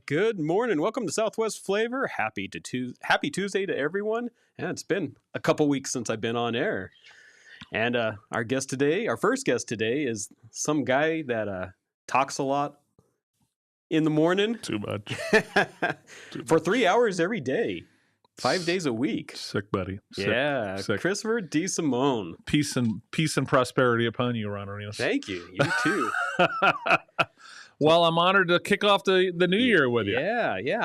Good morning. Welcome to Southwest Flavor. Happy Tuesday to everyone. And it's been a couple weeks since I've been on air. And our first guest today, is some guy that talks a lot in the morning. Too much. For 3 hours every day, 5 days a week. Sick, buddy. Sick. Yeah, Sick. Christopher DeSimone. Peace and prosperity upon you, Ron Arenas. Thank you. You too. Well, I'm honored to kick off the new year with you. Yeah. You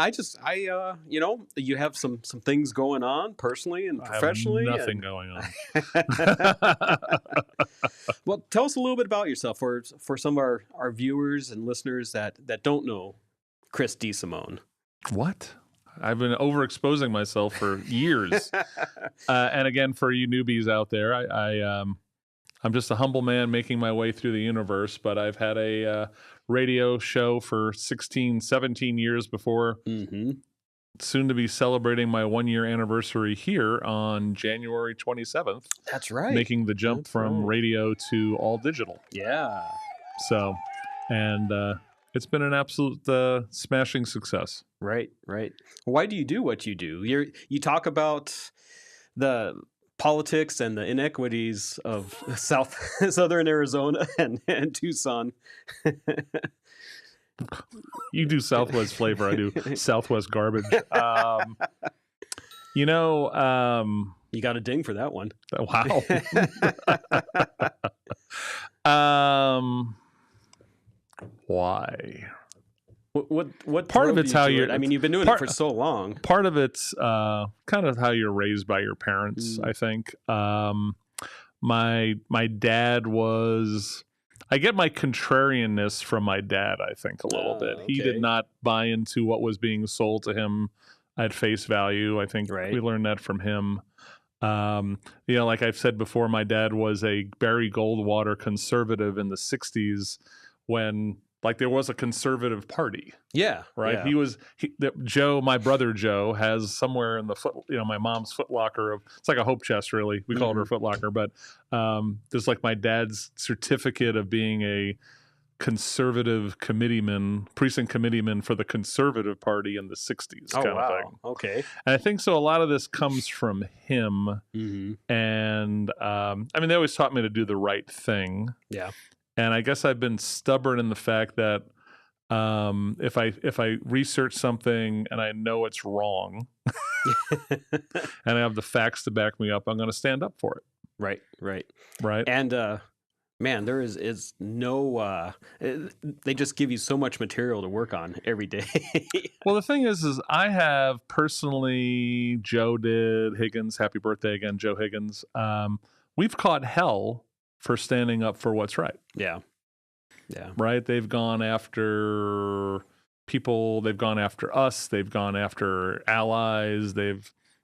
have some things going on personally and professionally. I have nothing going on. Well, tell us a little bit about yourself for some of our viewers and listeners that don't know Chris DeSimone. What? I've been overexposing myself for years. And again, for you newbies out there, I'm just a humble man making my way through the universe, but I've had a radio show for 16, 17 years before. Mm-hmm. Soon to be celebrating my 1-year anniversary here on January 27th. That's right. Making the jump from radio to all digital. Yeah. So, and it's been an absolute smashing success. Right. Why do you do what you do? You talk about the politics and the inequities of southern Arizona and Tucson. You do Southwest Flavor, I do Southwest Garbage. You got a ding for that one. Wow. Why? What part of it's how you're. I mean, you've been doing it for so long. Part of it's kind of how you're raised by your parents. I think. My dad was. I get my contrarianness from my dad. I think a little bit. Okay. He did not buy into what was being sold to him at face value. I think we learned that from him. Like I've said before, my dad was a Barry Goldwater conservative in the '60s when. Like there was a conservative party. Yeah. Right. Yeah. Joe, my brother Joe, has somewhere in the my mom's foot locker it's like a hope chest, really. We call it her foot locker, but there's like my dad's certificate of being a conservative precinct committeeman for the conservative party in the 60s kind of thing. Okay. And I think so a lot of this comes from him. Mm-hmm. And they always taught me to do the right thing. Yeah. And I guess I've been stubborn in the fact that if I research something and I know it's wrong, and I have the facts to back me up, I'm going to stand up for it. Right. And man, there is no. They just give you so much material to work on every day. Well, the thing is I have personally, Joe did, Higgins, happy birthday again, Joe Higgins. We've caught hell for standing up for what's right. Yeah. Right? They've gone after people, they've gone after us, they've gone after allies,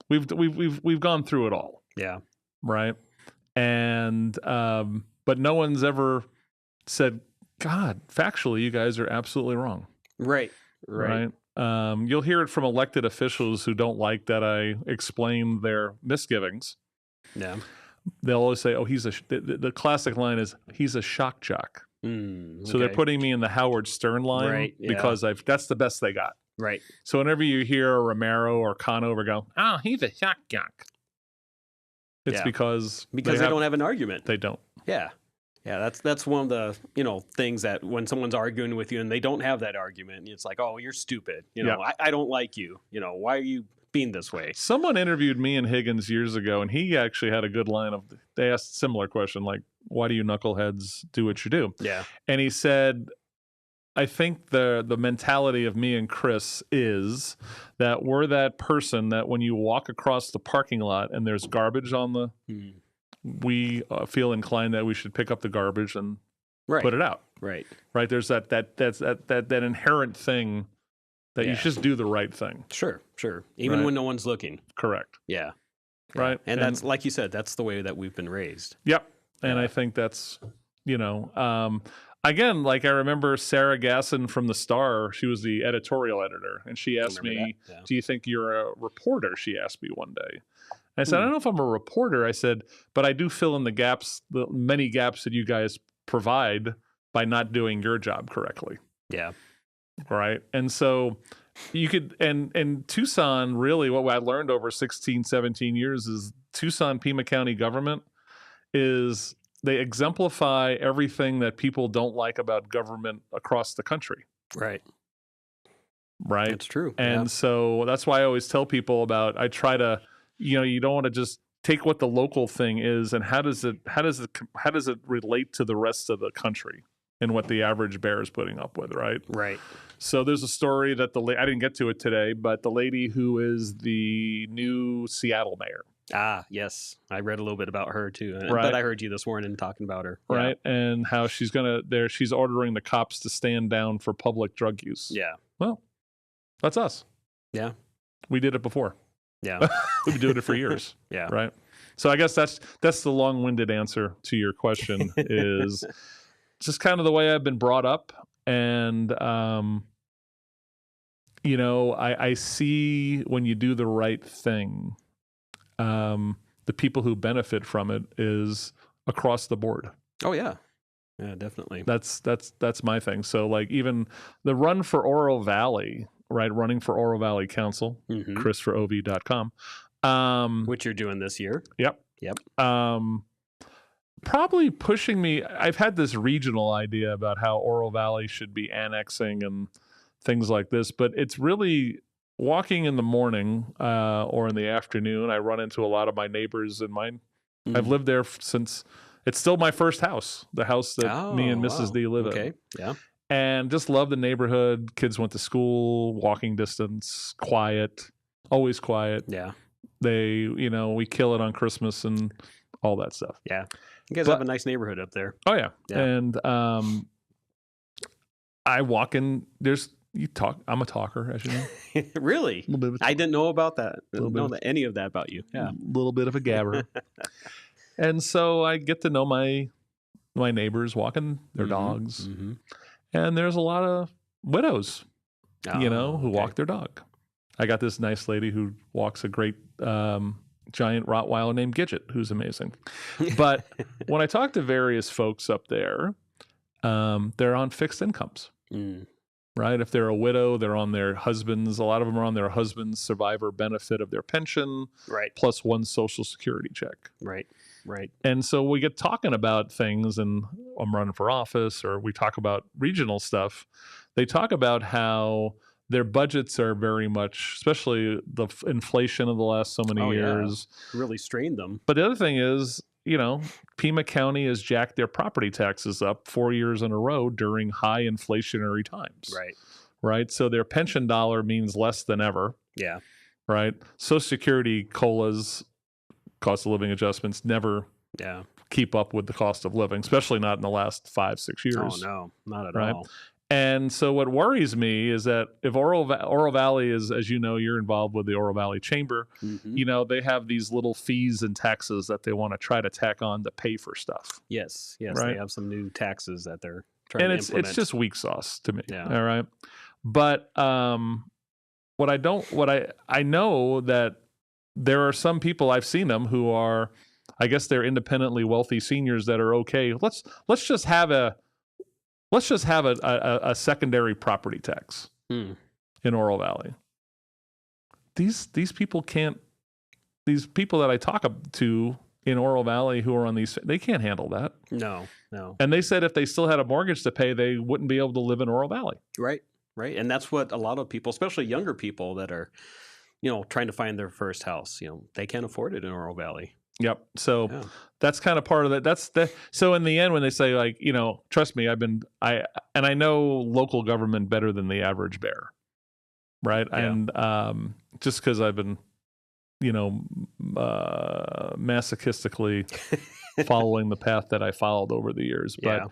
we've gone through it all. Yeah. Right? And but no one's ever said, God, factually you guys are absolutely wrong. Right. You'll hear it from elected officials who don't like that I explain their misgivings. Yeah. They'll always say, "Oh, the classic line is he's a shock jock." Okay. So they're putting me in the Howard Stern line because that's the best they got. Right. So whenever you hear a Romero or Conover go, "Oh, he's a shock jock," it's because they don't have an argument. They don't. Yeah. That's one of the things that when someone's arguing with you and they don't have that argument, it's like, "Oh, you're stupid." I don't like you. Why are you being this way? Someone interviewed me and Higgins years ago, and he actually had a good line they asked a similar question, like, why do you knuckleheads do what you do? Yeah. And he said, I think the mentality of me and Chris is that we're that person that when you walk across the parking lot and there's garbage on we feel inclined that we should pick up the garbage and put it out. Right. There's that inherent thing that you just do the right thing. Sure. Even when no one's looking. Correct. Yeah. Right. And that's, like you said, that's the way that we've been raised. Yep. And I think that's, again, like I remember Sarah Gasson from The Star, she was the editorial editor, and she asked me, do you think you're a reporter? She asked me one day. And I said, I don't know if I'm a reporter. I said, but I do fill in the gaps, the many gaps that you guys provide by not doing your job correctly. Yeah. Right. And so You could, and Tucson, really what I learned over 16, 17 years is Tucson Pima County government is they exemplify everything that people don't like about government across the country. Right. Right. That's true. And so that's why I always tell people about, I try to, you don't want to just take what the local thing is and how does it relate to the rest of the country and what the average bear is putting up with, right? Right. So there's a story that I didn't get to it today, but the lady who is the new Seattle mayor. Ah, yes. I read a little bit about her too. Right. But I heard you this morning talking about her. Right. Yeah. And how she's ordering the cops to stand down for public drug use. Yeah. Well, that's us. Yeah. We did it before. Yeah. We've been doing it for years. Yeah. Right. So I guess that's the long-winded answer to your question is just kind of the way I've been brought up. And, I see when you do the right thing, the people who benefit from it is across the board. Oh yeah. Yeah, definitely. That's my thing. So like even the run for Oro Valley, right? Running for Oro Valley Council, chrisforov.com. Which you're doing this year. Yep. Probably pushing me. I've had this regional idea about how Oro Valley should be annexing and things like this, but it's really walking in the morning or in the afternoon. I run into a lot of my neighbors and mine. I've lived there since it's still my first house, the house that me and Mrs. D live in. Okay. Yeah. And just love the neighborhood. Kids went to school, walking distance, quiet, always quiet. Yeah. We kill it on Christmas and all that stuff. Yeah. You guys have a nice neighborhood up there. Oh yeah. And I walk in, I'm a talker, as you know. Really? A little bit of I didn't know about that. I didn't know any of that about you. Yeah. A little bit of a gabber. And so I get to know my neighbors walking their dogs. Mm-hmm. And there's a lot of widows, who walk their dog. I got this nice lady who walks a great giant Rottweiler named Gidget, who's amazing. But when I talk to various folks up there, they're on fixed incomes. Right? If they're a widow, they're on their husband's. A lot of them are on their husband's survivor benefit of their pension, right? Plus one Social Security check, right? And so we get talking about things, and I'm running for office, or we talk about regional stuff. They talk about how their budgets are very much, especially the inflation of the last so many years, really strained them. But the other thing is, Pima County has jacked their property taxes up 4 years in a row during high inflationary times. Right. So their pension dollar means less than ever. Yeah. Right. Social Security COLAs, cost of living adjustments, never keep up with the cost of living, especially not in the last 5-6 years. Oh, no, not at all. And so what worries me is that if Oro Valley is, as you know, you're involved with the Oro Valley Chamber, they have these little fees and taxes that they want to try to tack on to pay for stuff. Yes. Right? They have some new taxes that they're trying to implement. And it's just weak sauce to me. Yeah. All right. But I know that there are some people, I've seen them, who are, I guess they're independently wealthy seniors that are okay. Let's just have a secondary property tax in Oro Valley. These people can't. These people that I talk to in Oro Valley who are on these, they can't handle that. No. And they said if they still had a mortgage to pay, they wouldn't be able to live in Oro Valley. Right. And that's what a lot of people, especially younger people that are, trying to find their first house, they can't afford it in Oro Valley. Yep. So that's kind of part of that. So in the end, when they say like, trust me, I know local government better than the average bear. Right. Yeah. And just because I've been, masochistically following the path that I followed over the years. But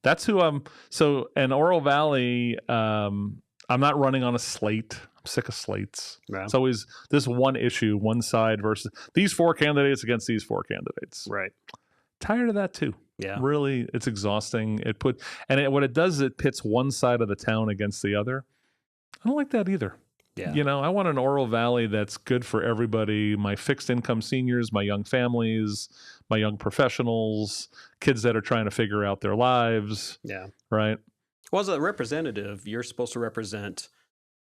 that's who I'm. So in Oro Valley, I'm not running on a slate. I'm sick of slates. Yeah. It's always this one issue, one side versus these 4 candidates against these 4 candidates. Right. Tired of that too. Yeah. Really, it's exhausting. What it does is it pits one side of the town against the other. I don't like that either. Yeah. I want an Oro Valley that's good for everybody. My fixed income seniors, my young families, my young professionals, kids that are trying to figure out their lives. Yeah. Right. Well, as a representative, you're supposed to represent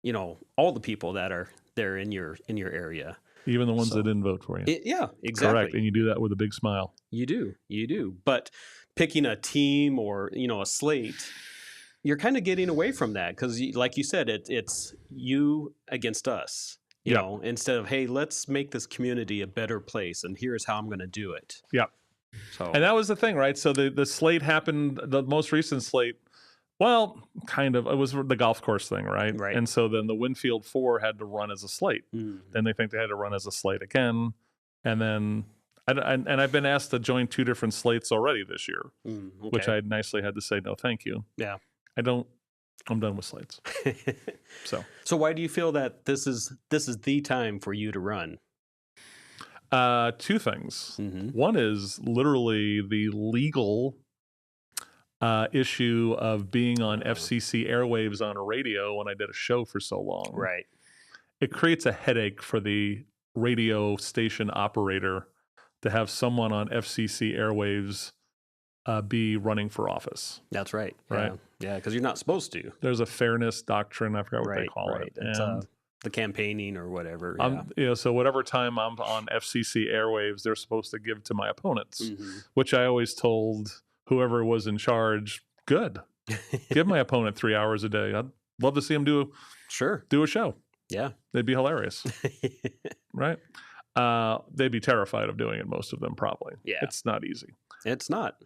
all the people that are there in your area. Even the ones that didn't vote for you. Yeah, exactly. Correct. And you do that with a big smile. You do. But picking a team or, a slate, you're kind of getting away from that because, like you said, it's you against us. You know, instead of, hey, let's make this community a better place, and here's how I'm going to do it. Yeah. So, and that was the thing, right? So the slate happened, the most recent slate, well, kind of, it was the golf course thing, right? Right. And so then the Winfield 4 had to run as a slate. Then they think they had to run as a slate again. And then, and I've been asked to join 2 different slates already this year, which I nicely had to say, no, thank you. Yeah. I'm done with slates. So why do you feel that this is the time for you to run? 2 things. One is literally the legal issue of being on FCC airwaves on a radio when I did a show for so long. Right. It creates a headache for the radio station operator to have someone on FCC airwaves be running for office. That's right. Right. Yeah, because you're not supposed to. There's a fairness doctrine. I forgot what they call it. It's the campaigning or whatever. So whatever time I'm on FCC airwaves, they're supposed to give to my opponents, which I always told whoever was in charge, good. Give my opponent 3 hours a day. I'd love to see him do a show. Yeah. They'd be hilarious. Right? They'd be terrified of doing it, most of them probably. Yeah. It's not easy. It's not.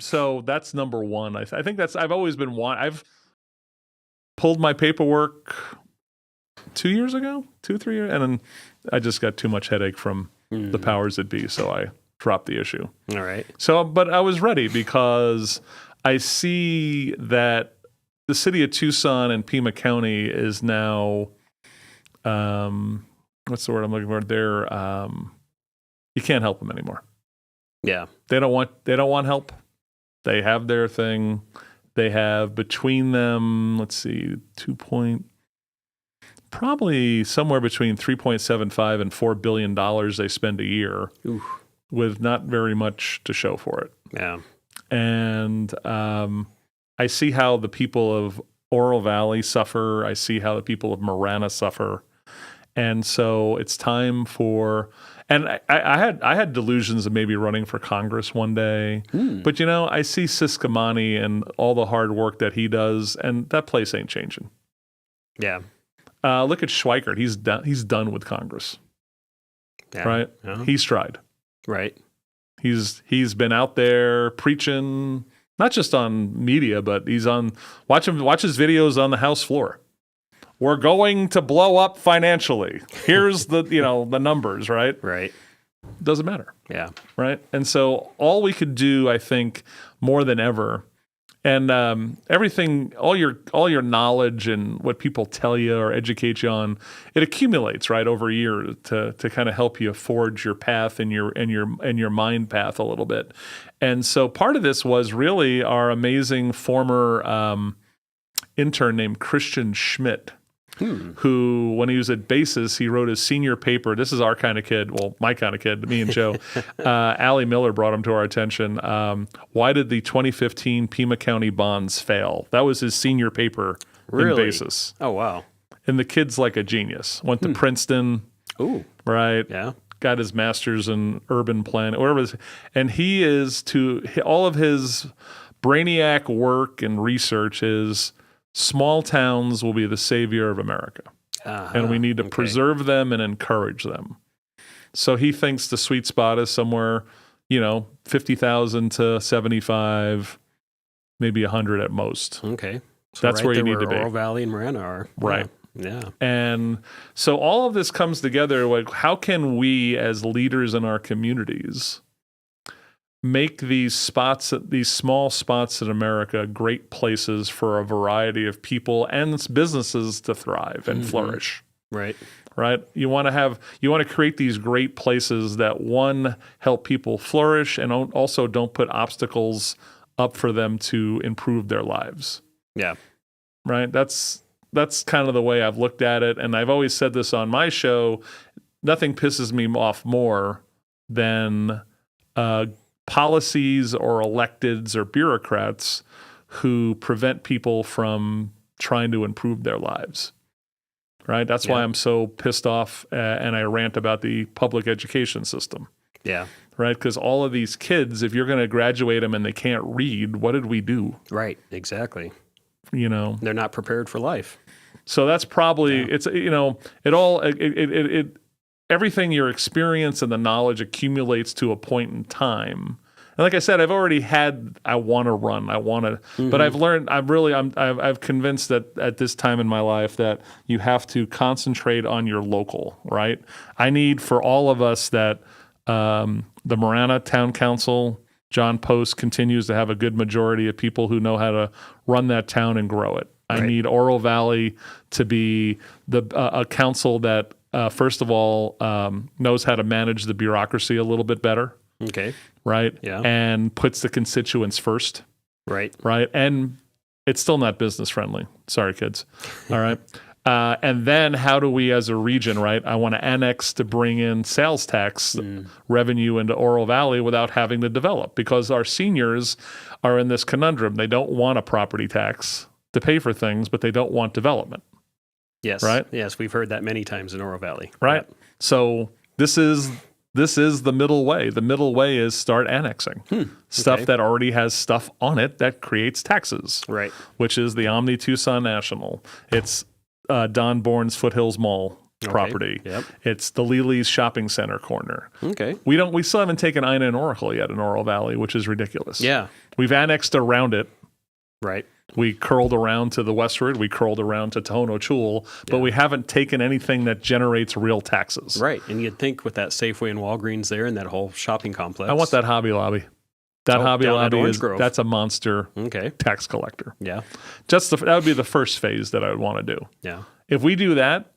So that's number one. I think I've always been I've pulled my paperwork 2 years ago, 2-3 years, and then I just got too much headache from the powers that be, so I dropped the issue. All right. So, but I was ready because I see that the city of Tucson and Pima County is now, what's the word I'm looking for? They're, you can't help them anymore. Yeah. They don't want help. They have their thing. They have between them, let's see, probably somewhere between $3.75 and $4 billion they spend a year. Oof. With not very much to show for it. Yeah. And I see how the people of Oro Valley suffer. I see how the people of Marana suffer. And so it's time for, and I had delusions of maybe running for Congress one day. But, I see Siskamani and all the hard work that he does, and that place ain't changing. Yeah. Look at Schweikert. He's done with Congress. Yeah. Right? Yeah. He's tried. Right. He's been out there preaching, not just on media, but he's watch his videos on the House floor. We're going to blow up financially. Here's the the numbers, right? Right. Doesn't matter. Yeah. Right. And so all we could do, I think, more than ever, and everything, all your knowledge and what people tell you or educate you on, it accumulates right over a year to kind of help you forge your path and your mind path a little bit. And so part of this was really our amazing former intern named Christian Schmidt, who, when he was at Basis, he wrote his senior paper. This is our kind of kid, well, my kind of kid, me and Joe. Allie Miller brought him to our attention. Why did the 2015 Pima County bonds fail? That was his senior paper in Basis. Oh, wow. And the kid's like a genius. Went to Princeton. Ooh. Right? Yeah. Got his master's in urban planning, whatever it is. And he is all of his brainiac work and research is small towns will be the savior of America. And we need to preserve them and encourage them. So he thinks the sweet spot is somewhere, 50,000 to 75, maybe 100 at most. Okay. So that's where you need to be. Oro Valley and Marana are. Right. Yeah. And so all of this comes together. Like, how can we as leaders in our communities make these small spots in America great places for a variety of people and businesses to thrive and flourish? Right. Right. You want to create these great places that, one, help people flourish and also don't put obstacles up for them to improve their lives. Yeah. Right. That's kind of the way I've looked at it. And I've always said this on my show, nothing pisses me off more than policies or electeds or bureaucrats who prevent people from trying to improve their lives. right? That's why I'm so pissed off and I rant about the public education system. Yeah. Right? Because all of these kids, if you're going to graduate them and they can't read, what did we do? Right. Exactly. You know, they're not prepared for life. So that's probably it's everything your experience and the knowledge accumulates to a point in time. And like I said, I've already had. I want to run. I want to, but I've learned. I've convinced that at this time in my life that you have to concentrate on your local. Right. I need for all of us that the Marana Town Council, John Post, continues to have a good majority of people who know how to run that town and grow it. I need Oro Valley to be a council that, first of all, knows how to manage the bureaucracy a little bit better. Okay. Right? Yeah. And puts the constituents first. Right. Right? And it's still not business friendly. Sorry, kids. All right. And then how do we as a region, right? I want to annex to bring in sales tax revenue into Oro Valley without having to develop, because our seniors are in this conundrum. They don't want a property tax to pay for things, but they don't want development. Yes. Right? Yes, we've heard that many times in Oro Valley. Right. Yep. So this is the middle way. The middle way is start annexing stuff that already has stuff on it that creates taxes. Right. Which is the Omni Tucson National. It's Don Bourne's Foothills Mall property. Yep. It's the Lely's Shopping Center corner. Okay. We still haven't taken Ina and Oracle yet in Oro Valley, which is ridiculous. Yeah. We've annexed around it. Right. We curled around to the westward. We curled around to Tohono Chul, but we haven't taken anything that generates real taxes. Right. And you'd think with that Safeway and Walgreens there and that whole shopping complex. I want that Hobby Lobby. That Hobby Lobby that's a monster tax collector. Yeah. That would be the first phase that I would want to do. Yeah. If we do that,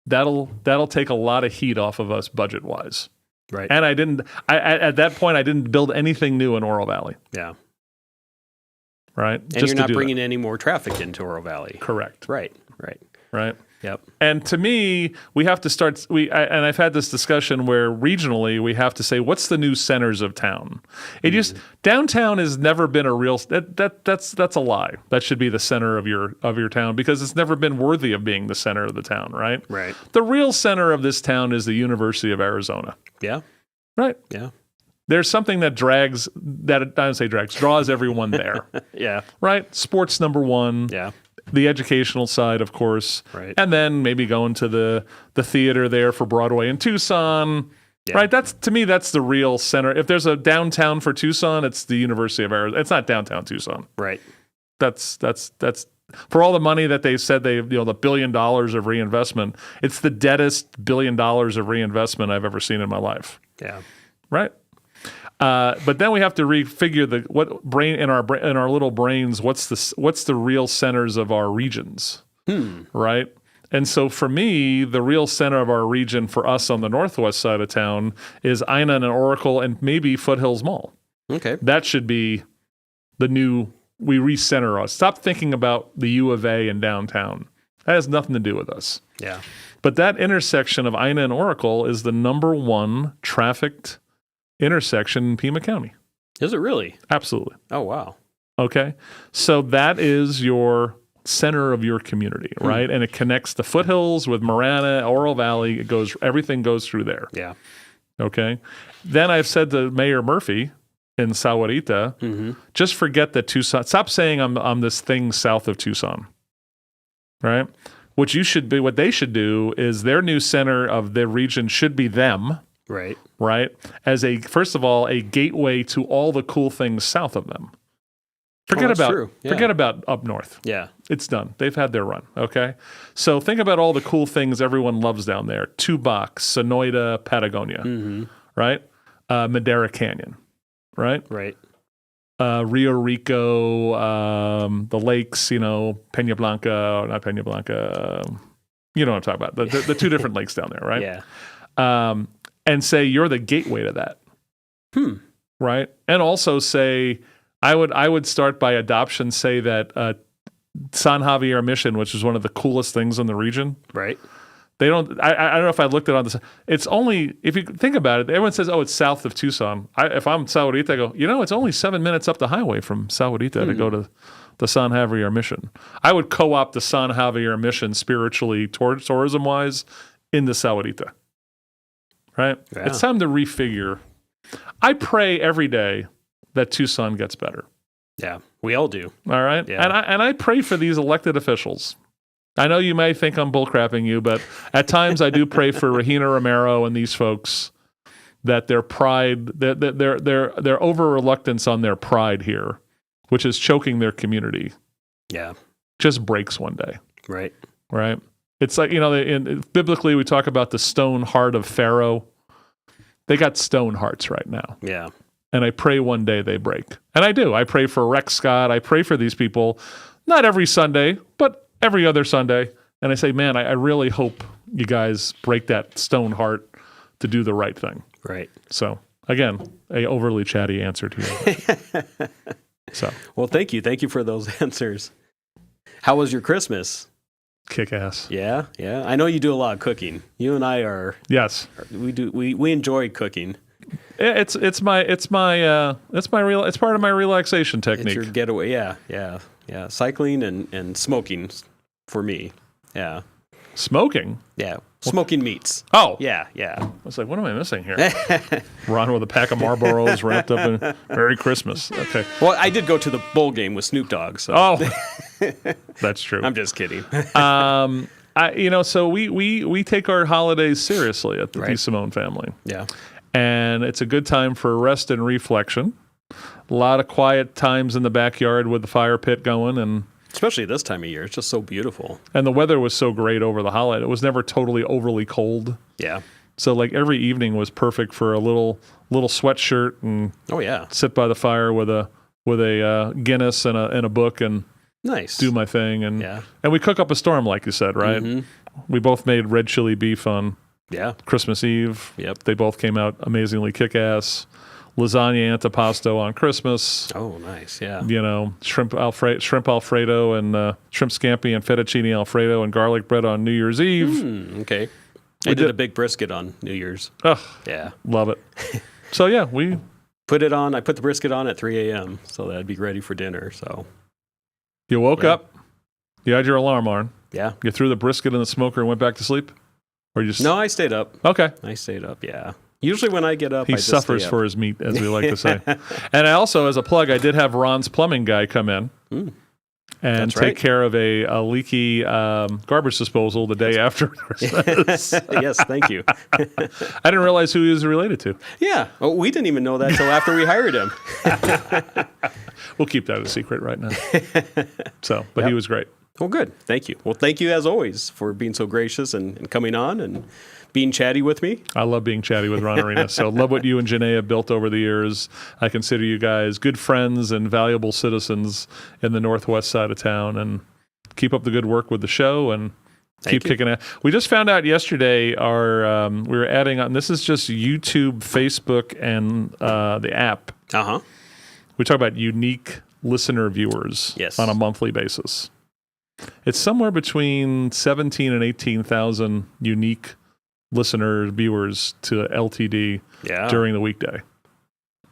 that'll take a lot of heat off of us budget wise. Right. And at that point I didn't build anything new in Oro Valley. Yeah. Right. And you're not bringing any more traffic into Oro Valley. Correct. Right. Yep. And to me, we have to start. And I've had this discussion where regionally we have to say, what's the new centers of town? It just downtown has never been a real. That's a lie. That should be the center of your town, because it's never been worthy of being the center of the town. Right. Right. The real center of this town is the University of Arizona. Yeah. Right. Yeah. There's something that draws everyone there. Yeah. Right. Sports number one. Yeah. The educational side, of course, right. And then maybe going to the theater there for Broadway in Tucson, right? To me, that's the real center. If there's a downtown for Tucson, it's the University of Arizona. It's not downtown Tucson, right? That's for all the money that they said the $1 billion of reinvestment. It's the deadest $1 billion of reinvestment I've ever seen in my life. Yeah, right. But then we have to refigure in our little brains. What's the real centers of our regions, right? And so for me, the real center of our region for us on the northwest side of town is Ina and Oracle and maybe Foothills Mall. Okay, that should be the new. We recenter us. Stop thinking about the U of A and downtown. That has nothing to do with us. Yeah, but that intersection of Ina and Oracle is the number one trafficked intersection in Pima County. Is it really? Absolutely. Oh, wow. Okay. So that is your center of your community, right? And it connects the foothills with Marana, Oro Valley. Everything goes through there. Yeah. Okay. Then I've said to Mayor Murphy in Sahuarita, just forget that Tucson. Stop saying I'm this thing south of Tucson, right? What they should do is their new center of the region should be them. Right. As first of all, a gateway to all the cool things south of them. Forget about up north. Yeah. It's done. They've had their run. Okay. So think about all the cool things everyone loves down there. Tubac, Sonoita, Patagonia. Right. Madera Canyon. Right. Right. Rio Rico, the lakes, Peña Blanca, not Peña Blanca. You know what I'm talking about. The two different lakes down there. Right. Yeah. And say you're the gateway to that, right? And also say I would start by adoption. Say that San Javier Mission, which is one of the coolest things in the region, right? They don't. I don't know if I looked at it on this. It's only if you think about it. Everyone says, "Oh, it's south of Tucson." If I'm Sahuarita, I go, it's only 7 minutes up the highway from Sahuarita to go to the San Javier mission. I would co-opt the San Javier mission spiritually, tourism-wise, into Sahuarita. Right? Yeah. It's time to refigure. I pray every day that Tucson gets better. Yeah, we all do. All right? Yeah. And I pray for these elected officials. I know you may think I'm bullcrapping you, but at times I do pray for Regina Romero and these folks that their pride, their over-reluctance on their pride here, which is choking their community, just breaks one day. Right. Right? It's like, biblically we talk about the stone heart of Pharaoh. They got stone hearts right now. Yeah. And I pray one day they break. And I do. I pray for Rex Scott. I pray for these people, not every Sunday, but every other Sunday. And I say, man, I really hope you guys break that stone heart to do the right thing. Right. So, again, a overly chatty answer to you. So, well, thank you. Thank you for those answers. How was your Christmas? Kick ass. Yeah, yeah. I know you do a lot of cooking. You and I are. Yes. We enjoy cooking. It's part of my relaxation technique. It's your getaway. Yeah. Cycling and smoking for me. Yeah. Smoking? Yeah. Smoking meats. Oh. Yeah. I was like, what am I missing here? Ron with a pack of Marlboros wrapped up in Merry Christmas. Okay. Well, I did go to the bowl game with Snoop Dogg. So. Oh. That's true. I'm just kidding. So we take our holidays seriously at the DeSimone family. Yeah. And it's a good time for rest and reflection. A lot of quiet times in the backyard with the fire pit going, and especially this time of year, it's just so beautiful. And the weather was so great over the holiday. It was never totally overly cold. Yeah. So like every evening was perfect for a little sweatshirt and sit by the fire with a Guinness and a book and do my thing and we cook up a storm like you said, right? Mm-hmm. We both made red chili beef on Christmas Eve. Yep. They both came out amazingly kick-ass. Lasagna antipasto on Christmas. Oh, nice. Yeah. Shrimp Alfredo and shrimp scampi and fettuccine Alfredo and garlic bread on New Year's Eve. Okay. I did a big brisket on New Year's. Oh, yeah. Love it. So, yeah, we put it on. I put the brisket on at 3 a.m. so that I'd be ready for dinner. So you woke up, you had your alarm on. Yeah. You threw the brisket in the smoker and went back to sleep? Or you just... No, I stayed up. Okay. I stayed up, yeah. Usually when I get up, he suffers for his meat, as we like to say. And I also, as a plug, I did have Ron's plumbing guy come in and take care of a leaky garbage disposal the day after Christmas. Yes, thank you. I didn't realize who he was related to. Yeah, well, we didn't even know that until after we hired him. We'll keep that a secret right now. But he was great. Well, good. Thank you. Well, thank you as always for being so gracious and coming on and being chatty with me. I love being chatty with Ron Arena. So love what you and Janae have built over the years. I consider you guys good friends and valuable citizens in the northwest side of town. And keep up the good work with the show and keep kicking it. We just found out yesterday we were adding on. This is just YouTube, Facebook, and the app. Uh-huh. We talk about unique listener viewers on a monthly basis. It's somewhere between 17 and 18,000 unique listener viewers to LTD during the weekday.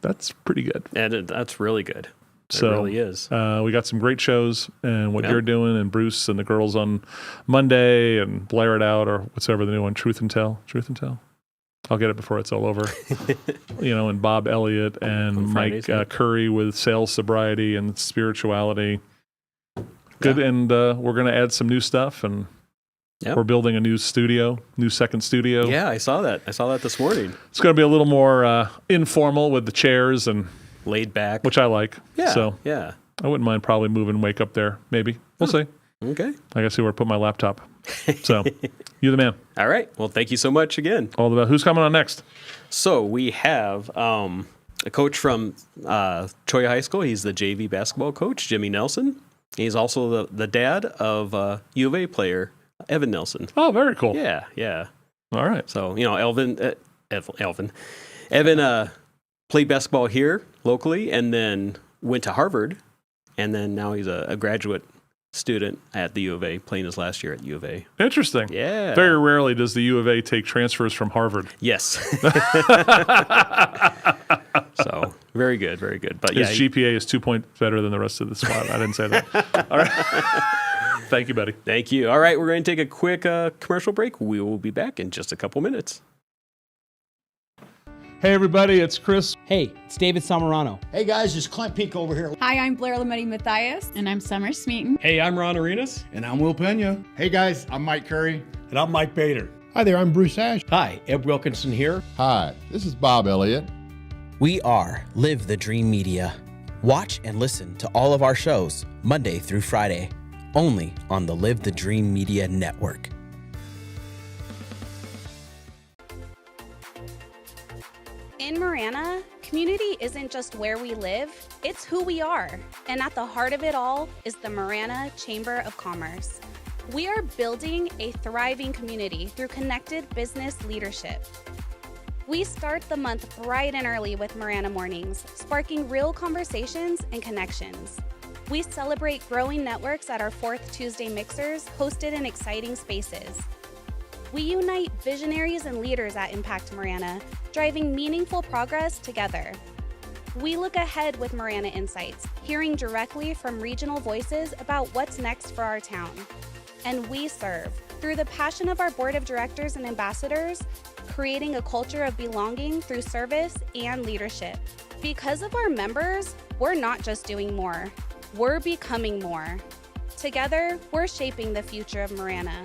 That's pretty good. And that's really good. It really is. We got some great shows and what you're doing and Bruce and the girls on Monday and Blare It Out or whatever the new one, Truth and Tell. I'll get it before it's all over. And Bob Elliott and Mike Curry with sales sobriety and spirituality. Good. And we're going to add some new stuff and we're building a new second studio. Yeah, I saw that this morning. It's going to be a little more informal with the chairs and laid back, which I like. Yeah. So I wouldn't mind probably moving Wake up there. Maybe we'll see. Okay. I gotta see where to put my laptop. So you're the man. All right. Well, thank you so much again. All the best. Who's coming on next? So we have a coach from Cholla High School. He's the JV basketball coach, Jimmie Nelson. He's also the dad of U of A player Evan Nelson. Oh, very cool. Yeah. All right. So, Evan played basketball here locally and then went to Harvard. And then now he's a graduate student at the U of A, playing his last year at U of A. Interesting. Yeah. Very rarely does the U of A take transfers from Harvard. Yes. So, Very good, very good. But his GPA is 2 points better than the rest of the squad. I didn't say that. All right. Thank you, buddy. Thank you. All right, we're going to take a quick commercial break. We will be back in just a couple minutes. Hey, everybody, it's Chris. Hey, it's David Samarano. Hey, guys, it's Clint Peak over here. Hi, I'm Blair Lametti Mathias. And I'm Summer Smeaton. Hey, I'm Ron Arenas. And I'm Will Pena. Hey, guys, I'm Mike Curry. And I'm Mike Bader. Hi there, I'm Bruce Ash. Hi, Ed Wilkinson here. Hi, this is Bob Elliott. We are Live the Dream Media. Watch and listen to all of our shows Monday through Friday, only on the Live the Dream Media Network. In Marana, community isn't just where we live, it's who we are. And at the heart of it all is the Marana Chamber of Commerce. We are building a thriving community through connected business leadership. We start the month bright and early with Marana Mornings, sparking real conversations and connections. We celebrate growing networks at our 4th Tuesday mixers, hosted in exciting spaces. We unite visionaries and leaders at Impact Marana, driving meaningful progress together. We look ahead with Marana Insights, hearing directly from regional voices about what's next for our town. And we serve, through the passion of our board of directors and ambassadors, creating a culture of belonging through service and leadership. Because of our members, we're not just doing more, we're becoming more. Together, we're shaping the future of Marana.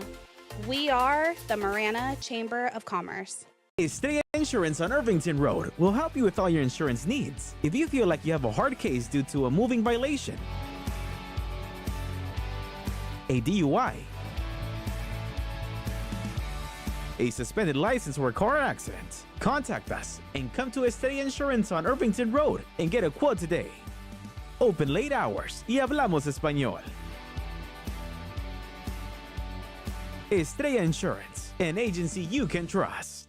We are the Marana Chamber of Commerce. Estrella Insurance on Irvington Road will help you with all your insurance needs. If you feel like you have a hard case due to a moving violation, a DUI, a suspended license or a car accident, contact us and come to Estrella Insurance on Irvington Road and get a quote today. Open late hours y hablamos español. Estrella Insurance, an agency you can trust.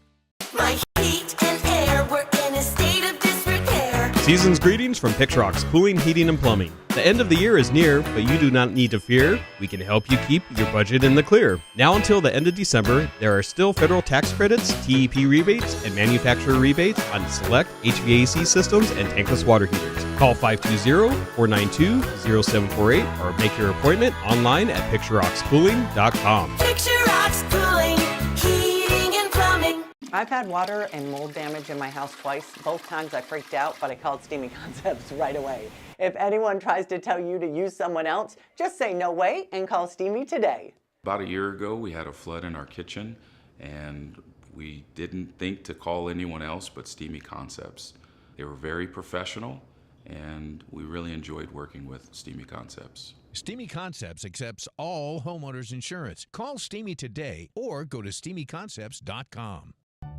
My heat and air were in a state of disrepair. Season's greetings from Picturox Cooling, Heating, and Plumbing. The end of the year is near, but you do not need to fear. We can help you keep your budget in the clear. Now until the end of December, there are still federal tax credits, TEP rebates, and manufacturer rebates on select HVAC systems and tankless water heaters. Call 520-492-0748 or make your appointment online at picturoxcooling.com. Picturox Cooling, Heating, and Plumbing. I've had water and mold damage in my house twice. Both times I freaked out, but I called Steamy Concepts right away. If anyone tries to tell you to use someone else, just say no way and call Steamy today. About a year ago, we had a flood in our kitchen, and we didn't think to call anyone else but Steamy Concepts. They were very professional, and we really enjoyed working with Steamy Concepts. Steamy Concepts accepts all homeowners insurance. Call Steamy today or go to steamyconcepts.com.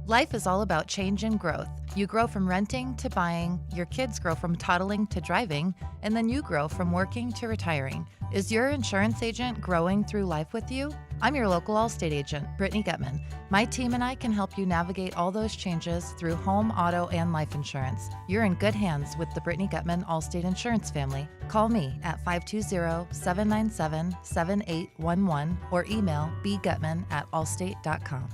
Life is all about change and growth. You grow from renting to buying, your kids grow from toddling to driving, and then you grow from working to retiring. Is your insurance agent growing through life with you? I'm your local Allstate agent, Brittany Gutman. My team and I can help you navigate all those changes through home, auto, and life insurance. You're in good hands with the Brittany Gutman Allstate Insurance family. Call me at 520-797-7811 or email bgutman@allstate.com.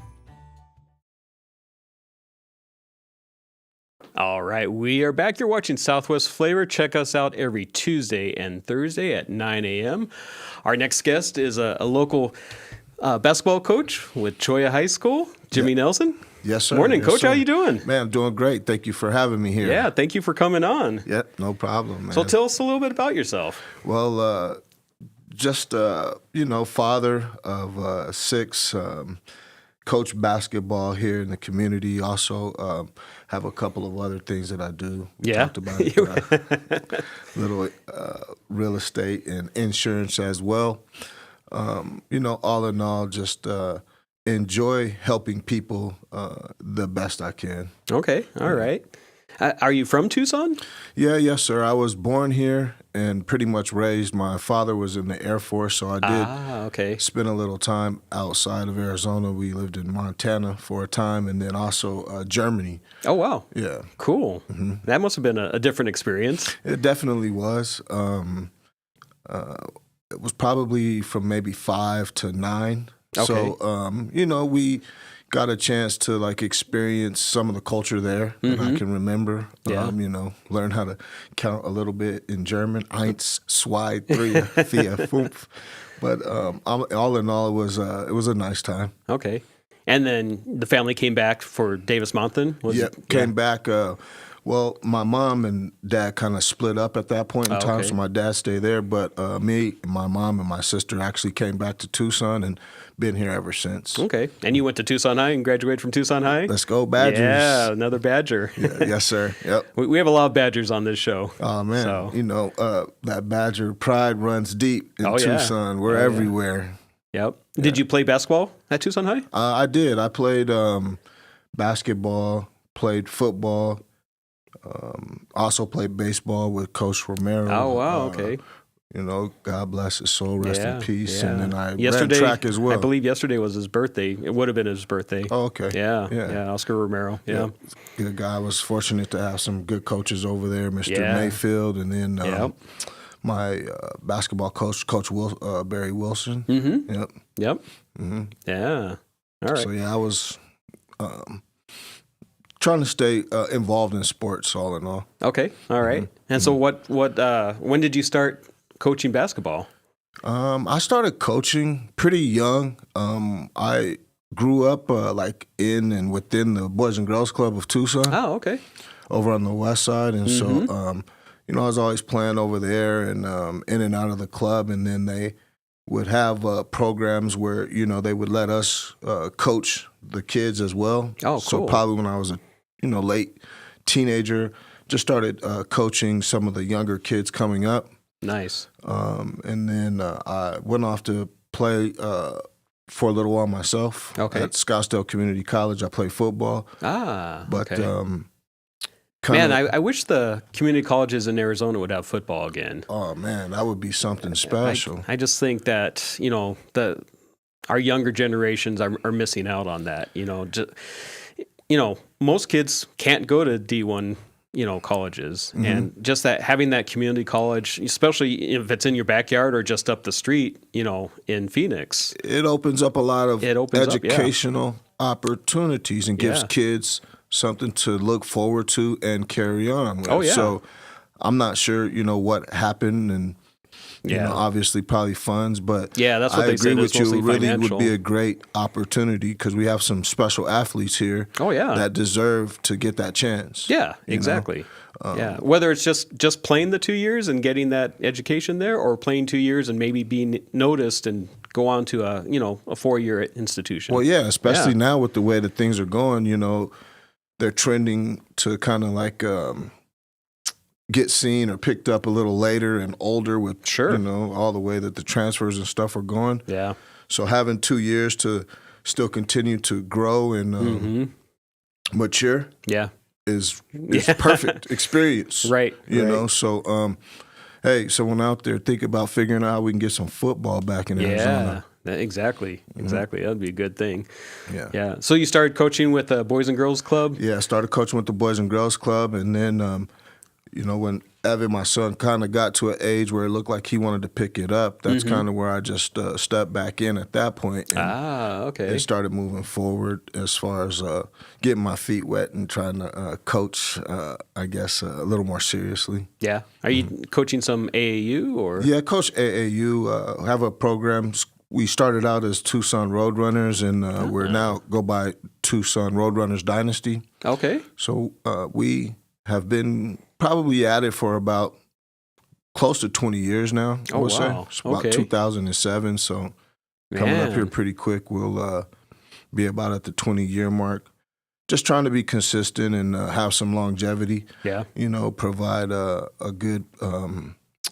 All right, we are back. You're watching Southwest Flavor. Check us out every Tuesday and Thursday at 9 a.m. Our next guest is a local basketball coach with Cholla High School, Jimmie Nelson. Yes, sir. Morning, yes, Coach. Sir. How you doing? Man, I'm doing great. Thank you for having me here. Yeah, thank you for coming on. Yeah, no problem, man. So tell us a little bit about yourself. Well, just, father of 6, coach basketball here in the community. Also have a couple of other things that I do. We talked about it, little real estate and insurance as well. All in all, just enjoy helping people the best I can. Okay, all right. Are you from Tucson? Yeah, yes, sir. I was born here and pretty much raised. My father was in the Air Force, so I did spend a little time outside of Arizona. We lived in Montana for a time and then also Germany. Oh, wow. Yeah. Cool. Mm-hmm. That must have been a different experience. It definitely was. It was probably from maybe 5 to 9. Okay. So, we got a chance to like experience some of the culture there that I can remember. You know, learn how to count a little bit in German. Eins, zwei, drei, vier, fünf. But all in all, it was a nice time. Okay. And then the family came back for Davis Mountain? Came back. Well, my mom and dad kind of split up at that point in time, so my dad stayed there. But me, my mom, and my sister actually came back to Tucson and been here ever since. Okay. And you went to Tucson High and graduated from Tucson High? Let's go Badgers. Yeah, another Badger. Yes, sir. Yep. We have a lot of Badgers on this show. Oh, man. So. You know, that Badger pride runs deep in Tucson. We're everywhere. Yep. Did you play basketball at Tucson High? I did. I played basketball, played football, also played baseball with Coach Romero. Oh, wow. Okay. You know, God bless his soul, rest in peace. And then I ran track as well. I believe yesterday was his birthday. It would have been his birthday. Oh, okay. Yeah, Oscar Romero. Yeah. The guy was fortunate to have some good coaches over there, Mr. Mayfield, and then my basketball coach, Coach Barry Wilson. Yep. Yeah. All right. So, I was trying to stay involved in sports all in all. Okay. All right. And so when did you start coaching basketball? I started coaching pretty young. I grew up like in and within the Boys and Girls Club of Tucson. Oh, okay. Over on the west side. And so, you know, I was always playing over there and in and out of the club. And then they would have programs where, you know, they would let us coach the kids as well. Oh, cool. So probably when I was a, you know, late teenager, just started coaching some of the younger kids coming up. Nice. And then I went off to play for a little while myself at Scottsdale Community College. I played football. But man, I wish the community colleges in Arizona would have football again. Oh man, that would be something special. I just think that, you know, our younger generations are missing out on that. You know, most kids can't go to D1, you know, colleges, and just that having that community college, especially if it's in your backyard or just up the street, you know, in Phoenix, it opens up a lot of educational opportunities and gives kids something to look forward to and carry on with. Oh, yeah. So I'm not sure, you know, what happened and, you know, obviously probably funds, but that's what I they agree said, with you. It really financial. would be a great opportunity because we have some special athletes here that deserve to get that chance. Yeah, exactly. Whether it's just playing the 2 years and getting that education there, or playing 2 years and maybe being noticed and go on to a 4-year institution. Well, yeah, especially now with the way that things are going, you know, they're trending to kind of like get seen or picked up a little later and older with, you know, all the way that the transfers and stuff are going. Yeah. So having 2 years to still continue to grow and mature is perfect experience. Right. You know, so hey, someone out there think about figuring out how we can get some football back in Arizona. Exactly. That'd be a good thing. Yeah. So you started coaching with the Boys and Girls Club? Yeah, I started coaching with the Boys and Girls Club, and then, you know, when Evan, my son, kind of got to an age where it looked like he wanted to pick it up, that's kind of where I just stepped back in at that point. And and started moving forward as far as getting my feet wet and trying to coach, I guess, a little more seriously. Yeah. Are you coaching some AAU or? Yeah, I coach AAU. Have a program. We started out as Tucson Roadrunners, and we're now go by Tucson Roadrunners Dynasty. Okay. So we have been probably at it for about close to 20 years now, I would say. It's about 2007, so coming up here pretty quick. We'll be about at the 20-year mark. Just trying to be consistent and have some longevity. Yeah. You know, provide a good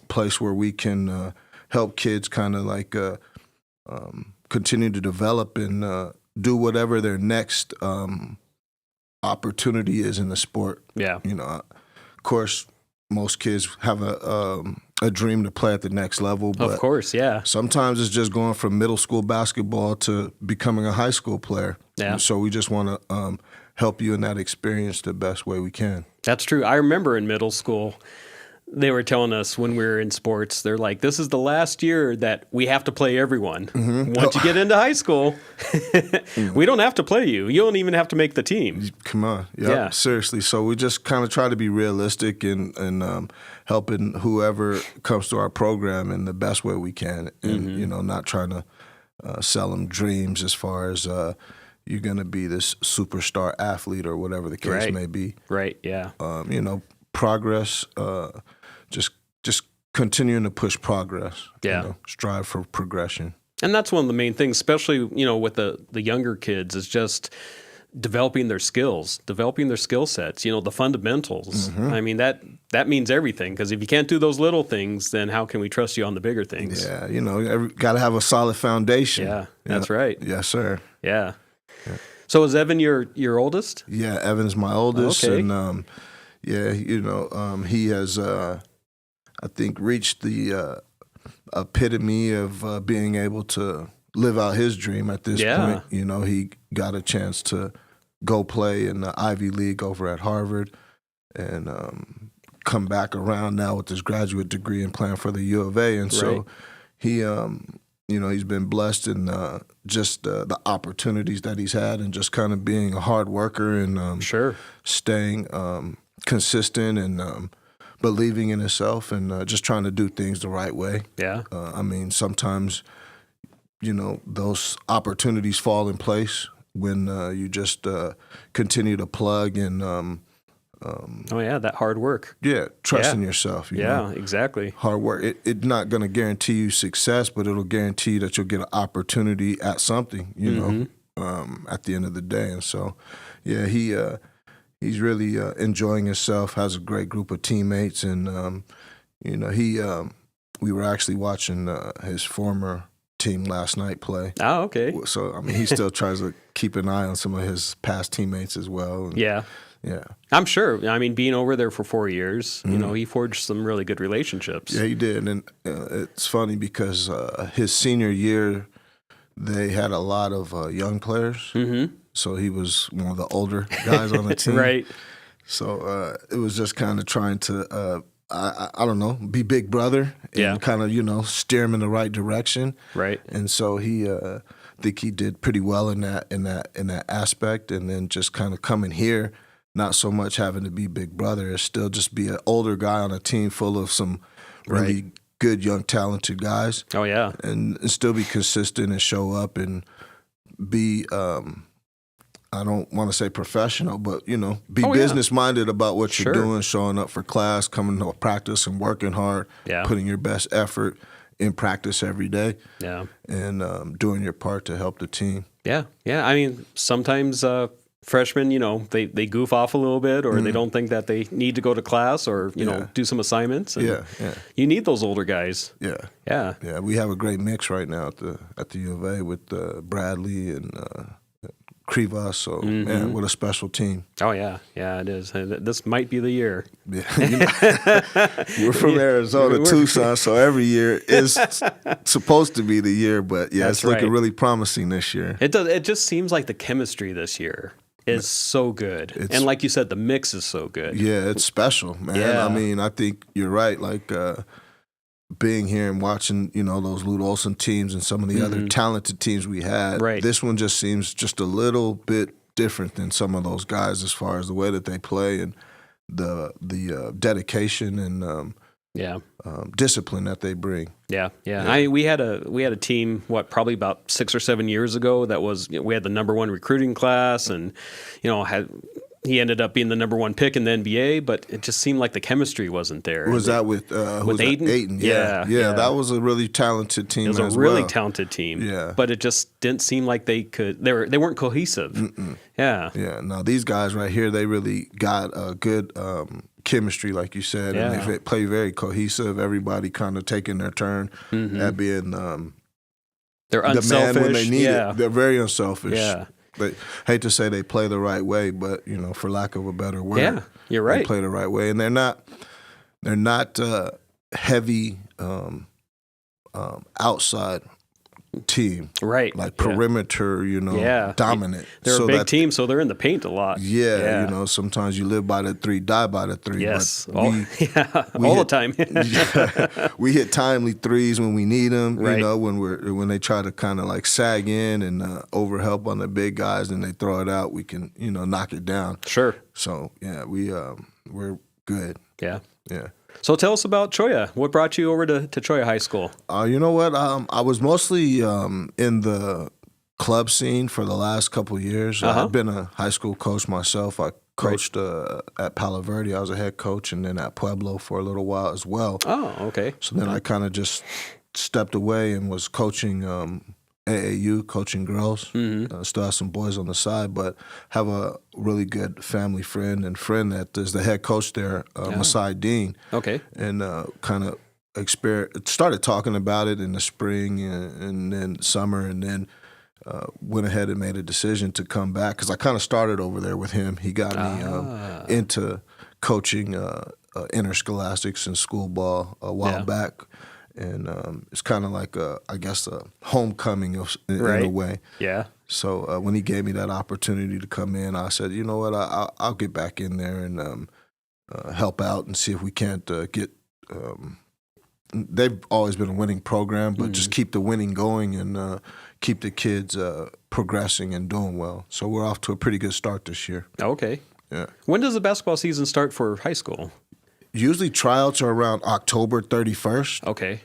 place where we can help kids kind of like continue to develop and do whatever their next opportunity is in the sport. Yeah. You know, of course, most kids have a dream to play at the next level. But of course, yeah. Sometimes it's just going from middle school basketball to becoming a high school player. Yeah. And so we just want to help you in that experience the best way we can. That's true. I remember in middle school, they were telling us when we were in sports, they're like, this is the last year that we have to play everyone. Once you get into high school, we don't have to play you. You don't even have to make the team. Come on. Yep, yeah. Seriously. So we just kind of try to be realistic and helping whoever comes to our program in the best way we can. And, you know, not trying to sell them dreams as far as you're going to be this superstar athlete or whatever the case may be. Right, yeah. You know, progress, just continuing to push progress. Yeah. You know, strive for progression. And that's one of the main things, especially, you know, with the younger kids, is just developing their skills, developing their skill sets, you know, the fundamentals. I mean, that means everything, because if you can't do those little things, then how can we trust you on the bigger things? Yeah, you know, got to have a solid foundation. Yeah, that's right. Yes, sir. Yeah. So is Evan your oldest? Yeah, Evan's my oldest. Okay. And, yeah, you know, he has, I think, reached the epitome of being able to live out his dream at this point. You know, he got a chance to go play in the Ivy League over at Harvard and come back around now with his graduate degree and playing for the U of A. And so he, you know, he's been blessed in just the opportunities that he's had and just kind of being a hard worker and staying consistent and believing in himself and just trying to do things the right way. Yeah. I mean, sometimes, you know, those opportunities fall in place when you just continue to plug and that hard work. Yeah, trust in yourself. You know? Exactly. Hard work. It's not going to guarantee you success, but it'll guarantee you that you'll get an opportunity at something, you know, at the end of the day. And so, yeah, he's really enjoying himself, has a great group of teammates. And, you know, we were actually watching his former team last night play. Oh, okay. So, I mean, he still tries to keep an eye on some of his past teammates as well. And, yeah. I'm sure. I mean, being over there for 4 years, you know, he forged some really good relationships. Yeah, he did. And it's funny because his senior year, they had a lot of young players. So he was one of the older guys on the team. Right. So it was just kind of trying to, I don't know, be big brother and kind of, you know, steer him in the right direction. Right. And so he, I think he did pretty well in that aspect. And then just kind of coming here, not so much having to be big brother, it's still just be an older guy on a team full of some really good, young, talented guys. Oh, yeah. And still be consistent and show up and be, I don't want to say professional, but, you know, be business-minded about what you're doing, showing up for class, coming to practice and working hard, putting your best effort in practice every day, and doing your part to help the team. Yeah. I mean, sometimes freshmen, you know, they goof off a little bit or they don't think that they need to go to class or, you know, do some assignments. And you need those older guys. Yeah. We have a great mix right now at the U of A with Bradley and Krivas, so man, what a special team. Oh yeah, it is. This might be the year. Yeah, you know, we're from Arizona, Tucson, so every year is supposed to be the year. But yeah, it's looking really promising this year. It does. It just seems like the chemistry this year is so good, and like you said, the mix is so good. Yeah, it's special, man. Yeah. I mean, I think you're right. Like being here and watching, you know, those Lute Olson teams and some of the other talented teams we had, this one just seems just a little bit different than some of those guys as far as the way that they play and the dedication and discipline that they bring. Yeah. I mean, we had a team, probably about 6 or 7 years ago that was, we had the #1 recruiting class and, you know, he ended up being the #1 pick in the NBA, but it just seemed like the chemistry wasn't there. Was that with Aiden? Aiden, yeah. That was a really talented team. It was a really talented team. Yeah, but it just didn't seem like they could. They weren't cohesive. Yeah. No, these guys right here, they really got a good chemistry, like you said, and they play very cohesive. Everybody kind of taking their turn at being they're unselfish. The man when they need it. They're very unselfish. Yeah. But hate to say they play the right way, but you know, for lack of a better word, you're right. They play the right way, and they're not heavy outside team. Right. Like perimeter, dominant. They're so a big team, so they're in the paint a lot. Yeah, sometimes you live by the 3, die by the 3. Yes. But all the time. We hit timely threes when we need them, right. When they try to kind of like sag in and overhelp on the big guys and they throw it out, we can, knock it down. Sure. So, yeah, we're good. Yeah. Yeah. So tell us about Cholla. What brought you over to Cholla High School? You know what? I was mostly in the club scene for the last couple of years. I've been a high school coach myself. I coached at Palo Verde. I was a head coach, and then at Pueblo for a little while as well. Oh, okay. So then I kind of just stepped away and was coaching AAU, coaching girls. Mm-hmm. Still have some boys on the side, but have a really good family friend that is the head coach there, Masai Dean. Okay. And kind of started talking about it in the spring and then summer, and then went ahead and made a decision to come back because I kind of started over there with him. He got me into coaching interscholastics and school ball a while back. And it's kind of like, a homecoming in a way. Yeah. So when he gave me that opportunity to come in, I said, you know what, I'll get back in there and help out and see if we can't get they've always been a winning program, but just keep the winning going and keep the kids progressing and doing well. So we're off to a pretty good start this year. Okay. Yeah. When does the basketball season start for high school? Usually tryouts are around October 31st. Okay.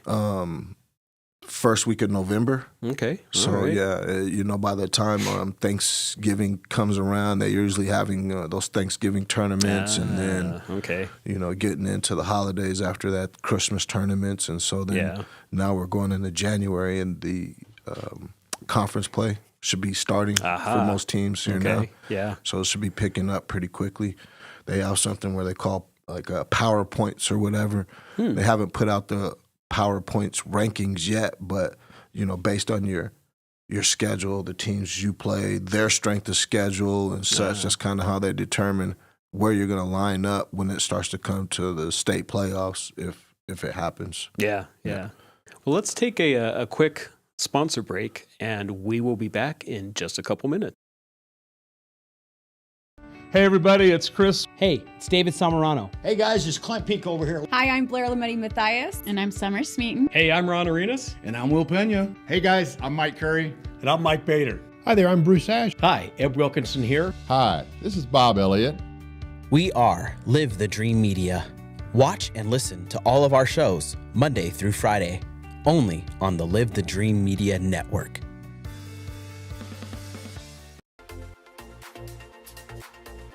First week of November. Okay. So, right. By the time Thanksgiving comes around, they're usually having those Thanksgiving tournaments and then, getting into the holidays after that, Christmas tournaments. And so then now we're going into January and the conference play should be starting for most teams here now. Yeah. So it should be picking up pretty quickly. They have something where they call like PowerPoints or whatever. They haven't put out the PowerPoints rankings yet, but based on your schedule, the teams you play, their strength of schedule and such, that's kind of how they determine where you're going to line up when it starts to come to the state playoffs, if it happens. Yeah. Well, let's take a quick sponsor break, and we will be back in just a couple minutes. Hey everybody, it's Chris. Hey, it's David Samarano. Hey guys, it's Clint Peak over here. Hi, I'm Blair Lametti Matthias. And I'm Summer Smeaton. Hey, I'm Ron Arenas. And I'm Will Pena. Hey guys, I'm Mike Curry. And I'm Mike Bader. Hi there, I'm Bruce Ash. Hi, Ed Wilkinson here. Hi, this is Bob Elliott. We are Live the Dream Media. Watch and listen to all of our shows Monday through Friday, only on the Live the Dream Media Network.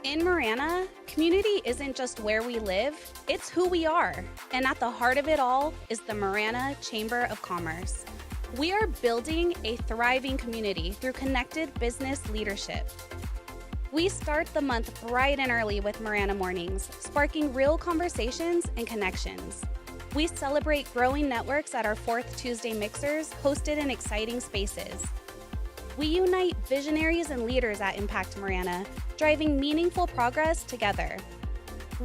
In Marana, community isn't just where we live, it's who we are. And at the heart of it all is the Marana Chamber of Commerce. We are building a thriving community through connected business leadership. We start the month bright and early with Marana Mornings, sparking real conversations and connections. We celebrate growing networks at our 4th Tuesday Mixers, hosted in exciting spaces. We unite visionaries and leaders at Impact Marana, driving meaningful progress together.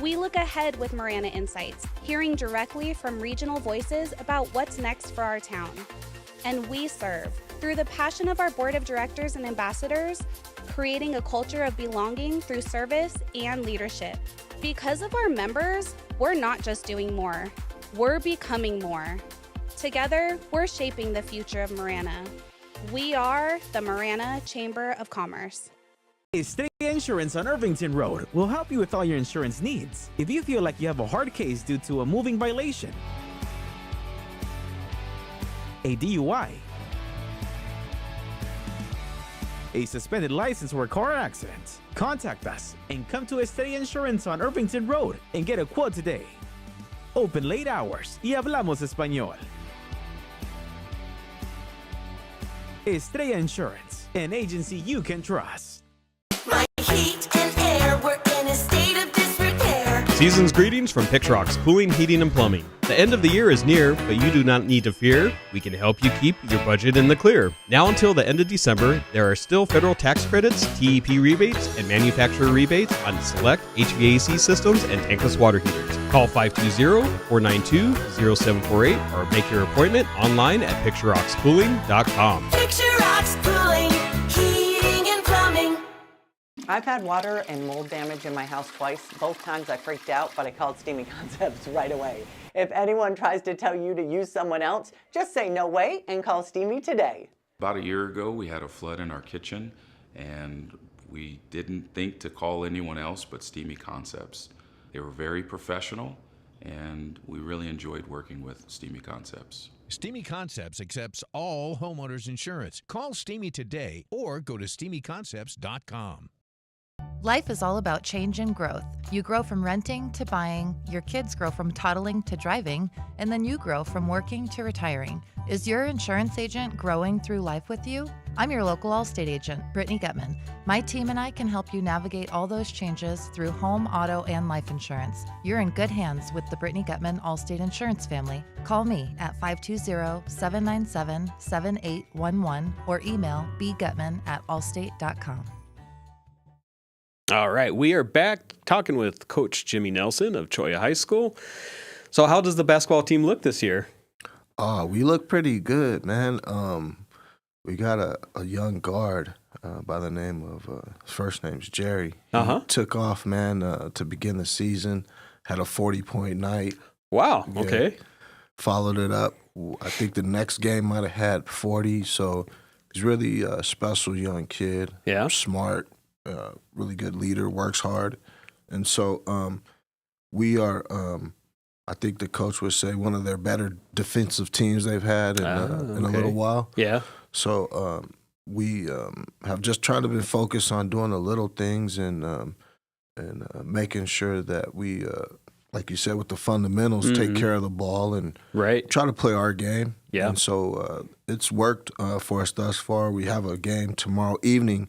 We look ahead with Marana Insights, hearing directly from regional voices about what's next for our town. And we serve through the passion of our board of directors and ambassadors, creating a culture of belonging through service and leadership. Because of our members, we're not just doing more, we're becoming more. Together, we're shaping the future of Marana. We are the Marana Chamber of Commerce. Estrella Insurance on Irvington Road will help you with all your insurance needs. If you feel like you have a hard case due to a moving violation, a DUI, a suspended license or a car accident, contact us and come to Estrella Insurance on Irvington Road and get a quote today. Open late hours y hablamos español. Estrella Insurance, an agency you can trust. My heat and air were in a state of disrepair. Season's greetings from Picturox Cooling, Heating, and Plumbing. The end of the year is near, but you do not need to fear. We can help you keep your budget in the clear. Now until the end of December, there are still federal tax credits, TEP rebates, and manufacturer rebates on select HVAC systems and tankless water heaters. Call 520-492-0748 or make your appointment online at picturoxcooling.com. Picturox Cooling, Heating, and Plumbing. I've had water and mold damage in my house twice. Both times I freaked out, but I called Steamy Concepts right away. If anyone tries to tell you to use someone else, just say no way and call Steamy today. About a year ago, we had a flood in our kitchen, and we didn't think to call anyone else but Steamy Concepts. They were very professional, and we really enjoyed working with Steamy Concepts. Steamy Concepts accepts all homeowners insurance. Call Steamy today or go to steamyconcepts.com. Life is all about change and growth. You grow from renting to buying, your kids grow from toddling to driving, and then you grow from working to retiring. Is your insurance agent growing through life with you? I'm your local Allstate agent, Brittany Gutman. My team and I can help you navigate all those changes through home, auto, and life insurance. You're in good hands with the Brittany Gutman Allstate Insurance family. Call me at 520-797-7811 or email bgutman@allstate.com. All right, we are back talking with Coach Jimmie Nelson of Cholla High School. So how does the basketball team look this year? We look pretty good, man. We got a young guard by the name of, his first name's Jerry. He took off, man, to begin the season, had a 40-point night. Wow, Yeah. okay. Followed it up. I think the next game might have had 40, so he's really a special young kid. Yeah. Smart, really good leader, works hard. And so we are, I think the coach would say, one of their better defensive teams they've had in a little while. Yeah. So we have just tried to be focused on doing the little things and making sure that we, like you said, with the fundamentals, take care of the ball and try to play our game. Yeah. And so it's worked for us thus far. We have a game tomorrow evening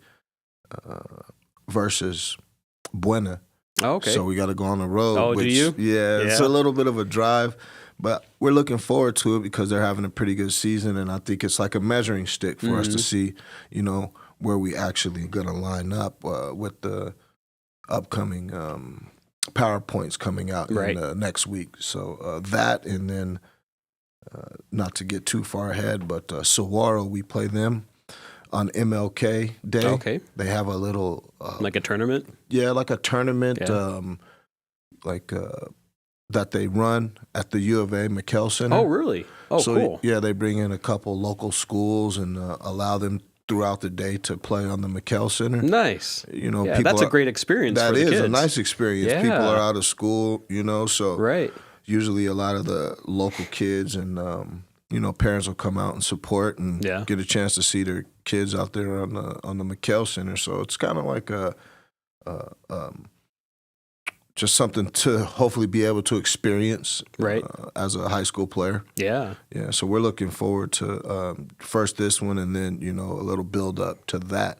versus Buena. Oh, okay. So we got to go on the road. Oh, do you? Yeah, it's a little bit of a drive, but we're looking forward to it because they're having a pretty good season, and I think it's like a measuring stick for us to see, where we actually going to line up with the upcoming PowerPoints coming out in, next week. So that, and then not to get too far ahead, but Saguaro, we play them on MLK Day. Okay. They have a little like a tournament? Yeah, like a tournament that they run at the U of A McKell Center. Oh, really? Oh, so, cool. Yeah, they bring in a couple local schools and allow them throughout the day to play on the McKell Center. Nice. People that's a great experience for the kids. That is a nice experience. Yeah. People are out of school, so right. Usually a lot of the local kids and parents will come out and support and get a chance to see their kids out there on the McKell Center. So it's kind of like just something to hopefully be able to experience as a high school player. Yeah. Yeah. So we're looking forward to first this one and then, a little build up to that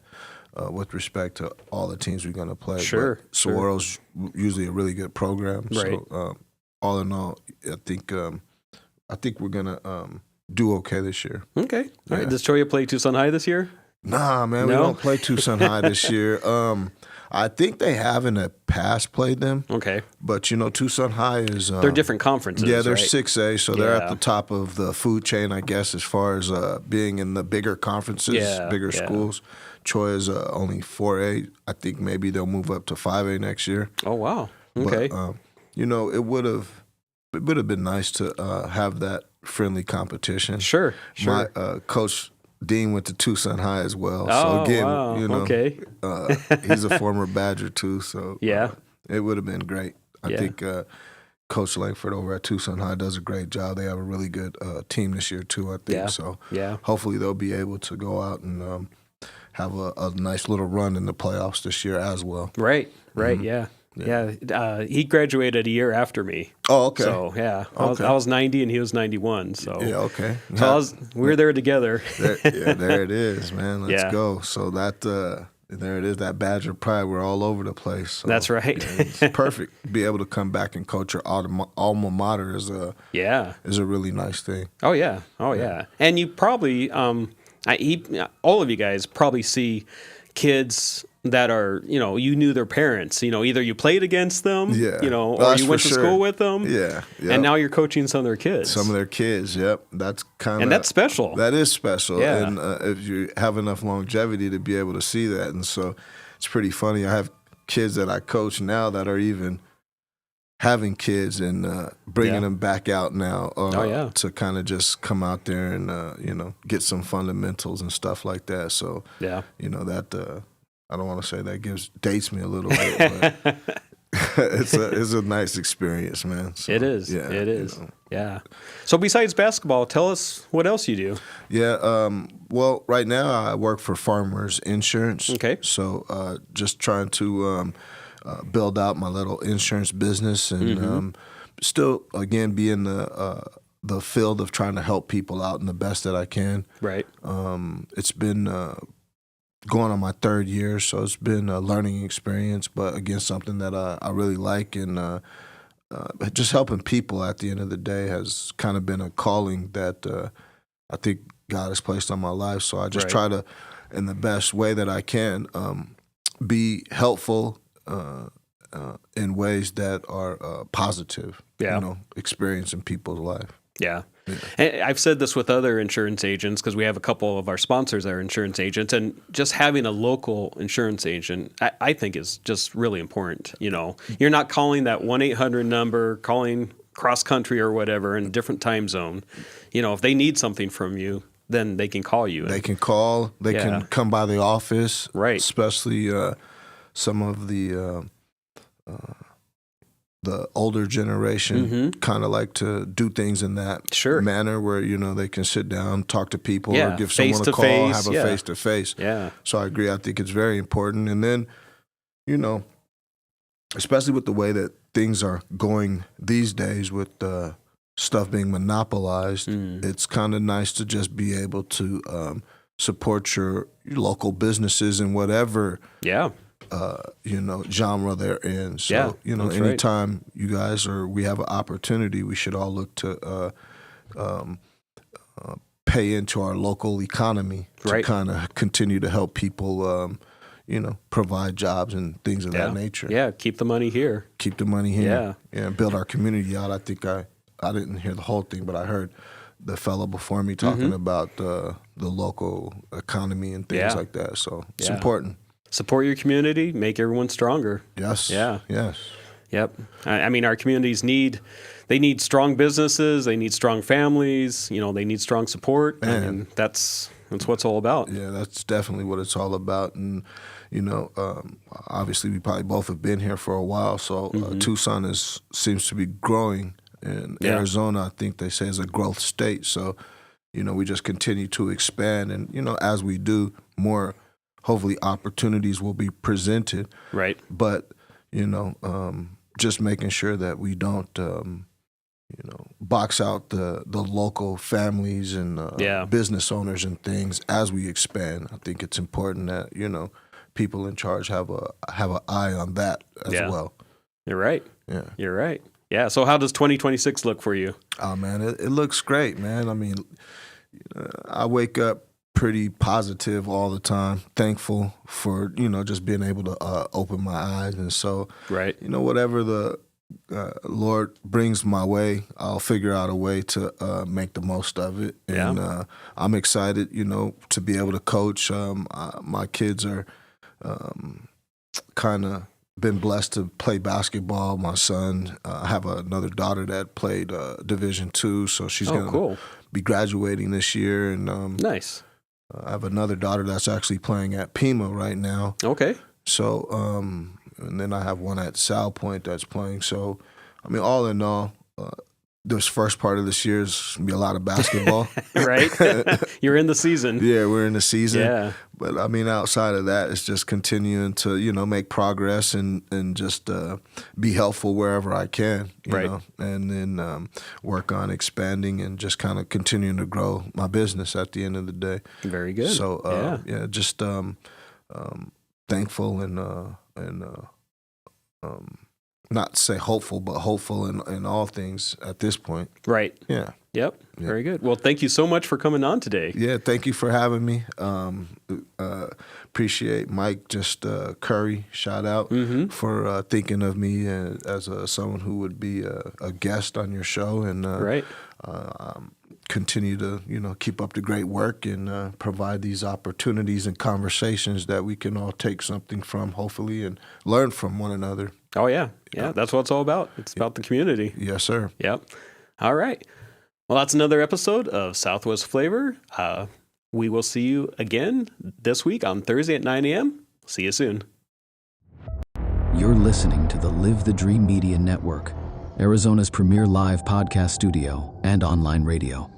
with respect to all the teams we're going to play. Sure. But Saguaro's usually a really good program. Right. So all in all, I think we're going to do okay this year. Okay. All right. Does Cholla play Tucson High this year? Nah, man, we don't play Tucson High this year. I think they have in the past played them. Okay. But, Tucson High is... they're different conferences, Yeah, they're right? 6A, so they're at the top of the food chain, I guess, as far as being in the bigger conferences, bigger schools. Troy is only 4A. I think maybe they'll move up to 5A next year. Oh, wow. Okay. But, it would have been nice to have that friendly competition. Sure. My Coach Dean went to Tucson High as well. Oh, so again, wow. Okay. He's a former Badger too. So it would have been great. I think Coach Langford over at Tucson High does a great job. They have a really good team this year too, I think. So hopefully they'll be able to go out and have a nice little run in the playoffs this year as well. Right. Yeah. He graduated a year after me. Oh, okay. So, I was 90 and he was 91. So, okay. So we were there together. there it is, man. Let's go. So There it is, that badge of pride. We're all over the place. So, That's right. It's perfect. Be able to come back and coach your alma mater is a really nice thing. Oh yeah, And you probably, all of you guys probably see kids that are, you knew their parents. Either you played against them, or you went to school with them. Yeah. And now you're coaching some of their kids. Some of their kids, yep. That's kind of... And that's special. That is special. Yeah. And if you have enough longevity to be able to see that. And so it's pretty funny. I have kids that I coach now that are even having kids and bringing them back out now to kind of just come out there and, get some fundamentals and stuff like that. So, that... I don't want to say that dates me a little bit, but it's a nice experience, man. So, it is. Yeah, it is. Yeah. So besides basketball, tell us what else you do. Yeah. Well, right now I work for Farmers Insurance. Okay. So just trying to build out my little insurance business and still, again, be in the field of trying to help people out in the best that I can. Right. It's been going on my 3rd year, so it's been a learning experience, but again, something that I really like, and just helping people at the end of the day has kind of been a calling that I think God has placed on my life. So I just try to, in the best way that I can, be helpful in ways that are positive, experience in people's life. Yeah. And I've said this with other insurance agents because we have a couple of our sponsors that are insurance agents, and just having a local insurance agent, I think is just really important. You're not calling that 1-800 number, calling cross country or whatever in a different time zone. If they need something from you, then they can call you. They can call. They can come by the office. Right. Especially some of the older generation kind of like to do things in that manner where, they can sit down, talk to people, or give someone a call, have a face-to-face. Yeah. So I agree. I think it's very important. And then, especially with the way that things are going these days with stuff being monopolized, it's kind of nice to just be able to support your local businesses in whatever genre they're in. So, anytime you guys we have an opportunity, we should all look to pay into our local economy to kind of continue to help people, provide jobs and things of that nature. Yeah, keep the money here. Keep the money here. Yeah, build our community out. I think I didn't hear the whole thing, but I heard the fellow before me talking about the local economy and things like that. So it's important. Support your community, make everyone stronger. Yes. Yeah. Yes. Yep. I mean, our communities need strong businesses. They need strong families. They need strong support. And that's what it's all about. Yeah, that's definitely what it's all about. And, obviously we probably both have been here for a while. So Tucson seems to be growing. And Arizona, I think they say, is a growth state. So, we just continue to expand. And, as we do, more hopefully opportunities will be presented. Right. But, just making sure that we don't, box out the local families and business owners and things as we expand. I think it's important that, people in charge have an eye on that as well. You're right. Yeah. You're right. Yeah. So how does 2026 look for you? Oh, man, it looks great, man. I mean, I wake up pretty positive all the time, thankful for, just being able to open my eyes. And so, whatever the Lord brings my way, I'll figure out a way to make the most of it. And I'm excited, to be able to coach. My kids are kind of been blessed to play basketball. My son, I have another daughter that played Division II, so she's going to be graduating this year. And nice. I have another daughter that's actually playing at Pima right now. Okay. So, and then I have one at Sal Point that's playing. So, I mean, all in all, this first part of this year is going to be a lot of basketball. Right. You're in the season. Yeah, we're in the season. Yeah. But, I mean, outside of that, it's just continuing to, make progress and just be helpful wherever I can, you know, and then work on expanding and just kind of continuing to grow my business at the end of the day. Very good. So, just thankful and not to say hopeful, but hopeful in all things at this point. Right. Yeah. Yep. Very good. Well, thank you so much for coming on today. Yeah, thank you for having me. Appreciate Mike Curry, shout out, for thinking of me as someone who would be a guest on your show, and continue to keep up the great work and provide these opportunities and conversations that we can all take something from, hopefully, and learn from one another. Oh yeah, that's what it's all about. It's about the community. Yes, sir. Yep. All right. Well, that's another episode of Southwest Flavor. We will see you again this week on Thursday at 9 a.m. See you soon. You're listening to the Live the Dream Media Network, Arizona's premier live podcast studio and online radio.